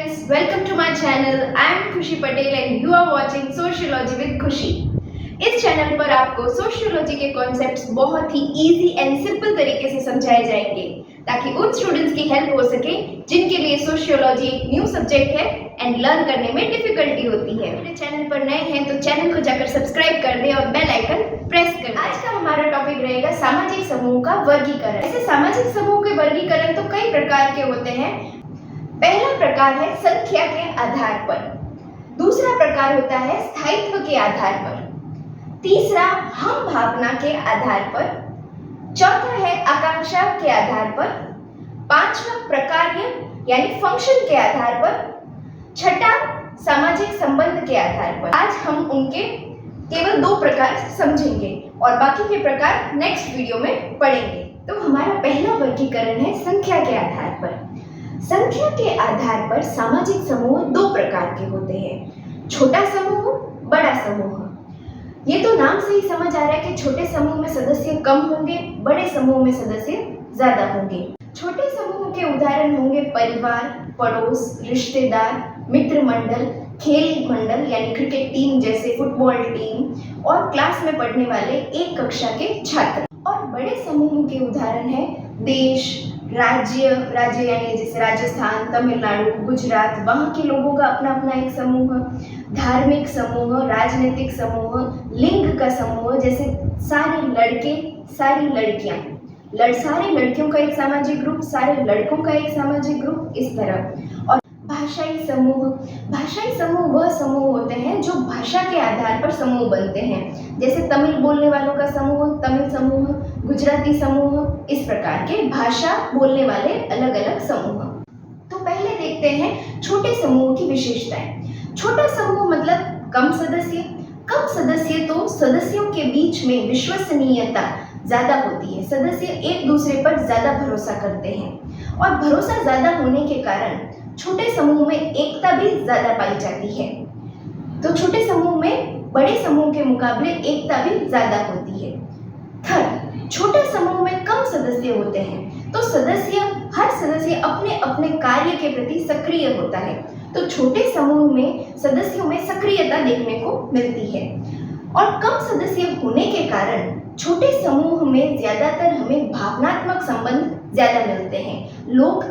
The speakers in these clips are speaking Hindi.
friends, welcome to my channel. I am Khushi Patel and you are watching Sociology with Khushi. इस चैनल पर आपको सोशियोलॉजी के कॉन्सेप्ट्स बहुत ही इजी एंड सिंपल तरीके से समझाए जाएंगे ताकि उन स्टूडेंट्स की हेल्प हो सके जिनके लिए सोशियोलॉजी एक न्यू सब्जेक्ट है एंड लर्न करने में डिफिकल्टी होती है। मेरे चैनल पर नए हैं तो चैनल को जाकर सब्सक्राइब कर दें और बेल आइकन प्रेस कर दें। आज का हमारा टॉपिक रहेगा सामाजिक समूह का वर्गीकरण। ऐसे सामाजिक समूह के वर्गीकरण तो कई प्रकार के होते हैं। पहला प्रकार है संख्या के आधार पर, दूसरा प्रकार होता है स्थायित्व के आधार पर, तीसरा हम भावना के आधार पर, चौथा है आकांक्षा के आधार पर, पांचवा प्रकार्य यानी फंक्शन के आधार पर, छठा सामाजिक संबंध के आधार पर। आज हम उनके केवल 2 प्रकार समझेंगे और बाकी के प्रकार नेक्स्ट वीडियो में पढ़ेंगे। तो हमारा पहला वर्गीकरण है संख्या के आधार पर। संख्या के आधार पर सामाजिक समूह 2 प्रकार के होते हैं, छोटा समूह, बड़ा समूह। ये तो नाम से ही समझ आ रहा है कि छोटे समूह में सदस्य कम होंगे, बड़े समूह में सदस्य ज्यादा होंगे। छोटे समूह के उदाहरण होंगे परिवार, पड़ोस, रिश्तेदार, मित्र मंडल, खेल मंडल यानी क्रिकेट टीम जैसे फुटबॉल टीम और क्लास में पढ़ने वाले एक कक्षा के छात्र। और बड़े समूह के उदाहरण है देश, राज्य यानी जैसे राजस्थान, तमिलनाडु, गुजरात, वहाँ के लोगों का अपना अपना एक समूह, धार्मिक समूह, राजनीतिक समूह, लिंग का समूह जैसे सारे लड़के, सारी लड़कियाँ, सारे लड़कियों का एक सामाजिक ग्रुप, सारे लड़कों का एक सामाजिक ग्रुप, इस तरह। और भाषाई समूह वह समूह होते हैं जो भाषा के आधार पर समूह बनते हैं, जैसे तमिल बोलने वालों का समूह, तमिल समूह, गुजराती समूह, इस प्रकार के भाषा बोलने वाले अलग अलग समूह। तो पहले देखते हैं छोटे समूह की विशेषताएं। छोटा समूह मतलब कम सदस्य तो सदस्यों के बीच में विश्वसनीयता ज्यादा होती है, सदस्य एक दूसरे पर ज्यादा भरोसा करते हैं और भरोसा ज्यादा होने के कारण छोटे समूह में एकता भी ज्यादा पाई जाती है। तो छोटे समूह में बड़े समूह के मुकाबले एकता भी ज्यादा होती है। थर्ड, छोटे समूह में कम सदस्य होते हैं तो हर सदस्य अपने अपने कार्य के प्रति सक्रिय होता है। तो छोटे समूह में सदस्यों में सक्रियता देखने को मिलती है और कम सदस्य होने के कारण छोटे समूह में ज्यादातर हमें भावनात्मक संबंध ज्यादा मिलते हैं। लोग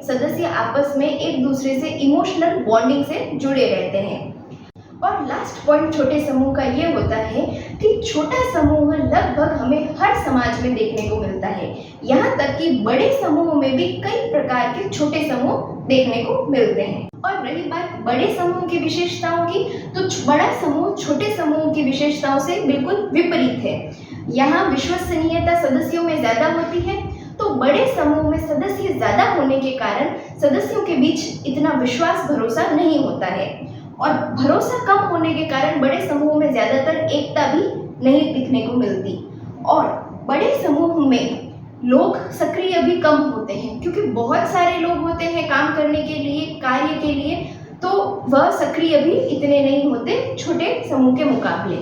सदस्य आपस में एक दूसरे से इमोशनल बॉन्डिंग से जुड़े रहते हैं। और लास्ट पॉइंट छोटे समूह का ये होता है कि छोटा समूह लगभग हमें हर समाज में देखने को मिलता है, यहाँ तक कि बड़े समूह में भी कई प्रकार के छोटे समूह देखने को मिलते हैं। और रही बात बड़े समूह की विशेषताओं की, तो बड़ा समूह छोटे समूह की विशेषताओं से बिल्कुल विपरीत है। यहाँ विश्वसनीयता सदस्यों में ज्यादा होती है, तो बड़े समूह में सदस्य ज्यादा होने के कारण सदस्यों के बीच इतना विश्वास भरोसा नहीं होता है और भरोसा कम होने के कारण बड़े समूह में ज्यादातर एकता भी नहीं दिखने को मिलती। और बड़े समूह में लोग सक्रिय भी कम होते हैं क्योंकि बहुत सारे लोग होते हैं काम करने के लिए, कार्य के लिए, तो वह सक्रिय भी इतने नहीं होते छोटे समूह के मुकाबले।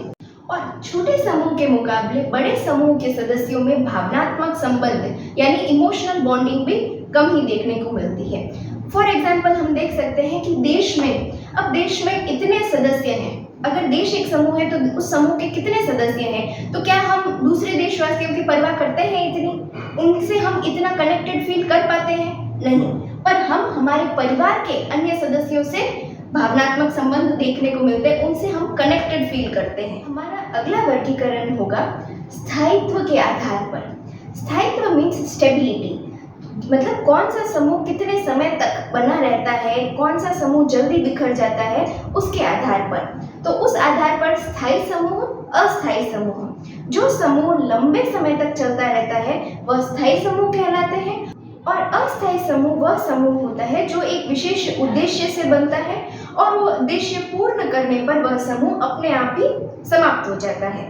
और छोटे समूह के मुकाबले बड़े समूह के सदस्यों में भावनात्मक संबंध यानी इमोशनल बॉन्डिंग भी कम ही देखने को मिलती है। फॉर एग्जाम्पल हम देख सकते हैं कि देश में इतने सदस्य हैं, अगर देश एक समूह है तो उस समूह के कितने सदस्य हैं, तो क्या हम दूसरे देशवासियों की परवाह करते हैं इतनी, उनसे हम इतना कनेक्टेड फील कर पाते हैं? नहीं, पर हम हमारे परिवार के अन्य सदस्यों से भावनात्मक संबंध देखने को मिलते हैं, उनसे हम कनेक्टेड फील करते हैं। हमारा अगला वर्गीकरण होगा स्थायित्व के आधार पर। स्थायित्व मीन्स स्टेबिलिटी, मतलब कौन सा समूह कितने समय तक बना रहता है, कौन सा समूह जल्दी बिखर जाता है, उसके आधार पर। तो उस आधार पर स्थायी समूह, अस्थायी समूह। जो समूह लंबे समय तक चलता रहता है वह स्थायी समूह कहलाते हैं और अस्थायी समूह वह समूह होता है जो एक विशेष उद्देश्य से बनता है और वो उद्देश्य पूर्ण करने पर वह समूह अपने आप ही समाप्त हो जाता है,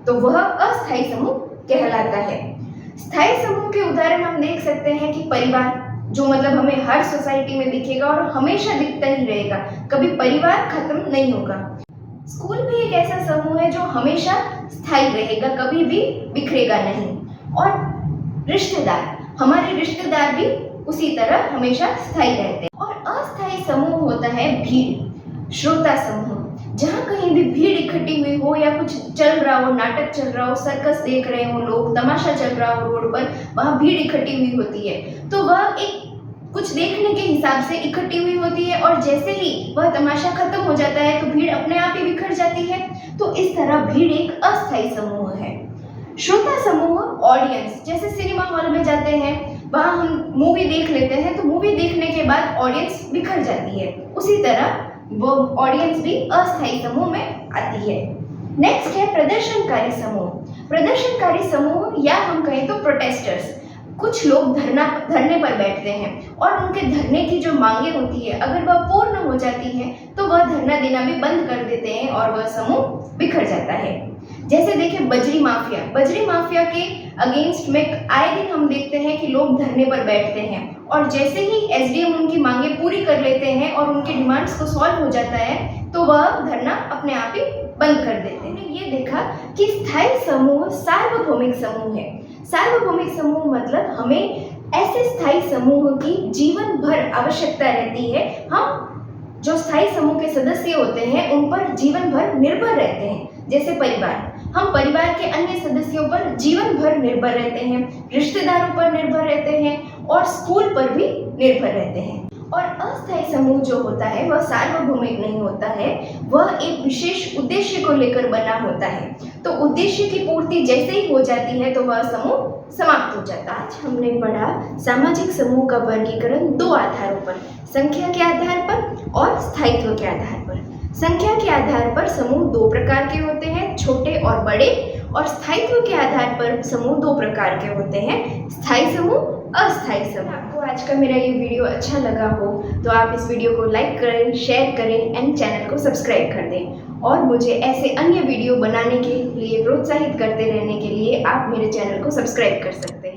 तो वह अस्थायी समूह कहलाता है। स्थायी समूह के उदाहरण हम देख सकते हैं कि परिवार, जो मतलब हमें हर सोसाइटी में दिखेगा और हमेशा दिखता ही रहेगा, कभी परिवार खत्म नहीं होगा। स्कूल भी एक ऐसा समूह है जो हमेशा स्थायी रहेगा, कभी भी बिखरेगा नहीं। और रिश्तेदार, हमारे रिश्तेदार भी उसी तरह हमेशा स्थायी रहते हैं। और अस्थायी समूह होता है भीड़, श्रोता समूह। जहाँ कहीं भी भीड़ इकट्ठी हुई हो या कुछ चल रहा हो, नाटक चल रहा हो, सर्कस देख रहे हो लोग, तमाशा चल रहा हो रोड पर, वहाँ भीड़ इकट्ठी हुई होती है, तो वह एक कुछ देखने के हिसाब से इकट्ठी हुई होती है और जैसे ही वह तमाशा खत्म हो जाता है तो भीड़ अपने आप ही बिखर जाती है। तो इस तरह भीड़ एक अस्थायी समूह है। श्रोता समूह ऑडियंस, जैसे सिनेमा हॉल में जाते हैं, वहाँ हम मूवी देख लेते हैं, तो मूवी देखने के बाद ऑडियंस बिखर जाती है, उसी तरह वो ऑडियंस भी अस्थायी समूह में आती है। नेक्स्ट है प्रदर्शनकारी समूह। प्रदर्शनकारी समूह या हम कहें तो प्रोटेस्टर्स। कुछ लोग धरने पर बैठते हैं और उनके धरने की जो मांगे होती है, अगर वह पूर्ण हो जाती है तो वह धरना देना भी बंद कर देते हैं और वह समूह बिखर जाता है। जैसे देखिए बजरी माफिया, बजरी माफिया के अगेंस्ट में आए दिन हम देखते हैं कि लोग धरने पर बैठते हैं और जैसे ही एसडीएम उनकी मांगे पूरी कर लेते हैं और उनके डिमांड्स को सॉल्व हो जाता है तो वह धरना अपने आप ही बंद कर देते हैं। ये देखा कि स्थायी समूह सार्वभौमिक समूह है। सार्वभौमिक समूह मतलब हमें ऐसे स्थायी समूह की जीवन भर आवश्यकता रहती है। हम जो स्थायी समूह के सदस्य होते हैं उन पर जीवन भर निर्भर रहते हैं। जैसे परिवार, हम परिवार के अन्य सदस्यों पर जीवन भर निर्भर रहते हैं, रिश्तेदारों पर निर्भर रहते हैं और स्कूल पर भी निर्भर रहते हैं। और अस्थायी समूह जो होता है वह सार्वभौमिक नहीं होता है, वह एक विशेष उद्देश्य को लेकर बना होता है। तो उद्देश्य की पूर्ति जैसे ही हो जाती है तो वह समूह समाप्त हो जाता है। आज हमने पढ़ा सामाजिक समूह का वर्गीकरण दो आधारों पर, संख्या के आधार पर और स्थायित्व के आधार पर। संख्या के आधार पर समूह दो प्रकार के होते हैं, छोटे और बड़े, और स्थायित्व के आधार पर समूह दो प्रकार के होते हैं, स्थायी समूह, अस्थायी समूह। आपको आज का मेरा ये वीडियो अच्छा लगा हो तो आप इस वीडियो को लाइक करें, शेयर करें एंड चैनल को सब्सक्राइब कर दें। और मुझे ऐसे अन्य वीडियो बनाने के लिए प्रोत्साहित करते रहने के लिए आप मेरे चैनल को सब्सक्राइब कर सकते हैं।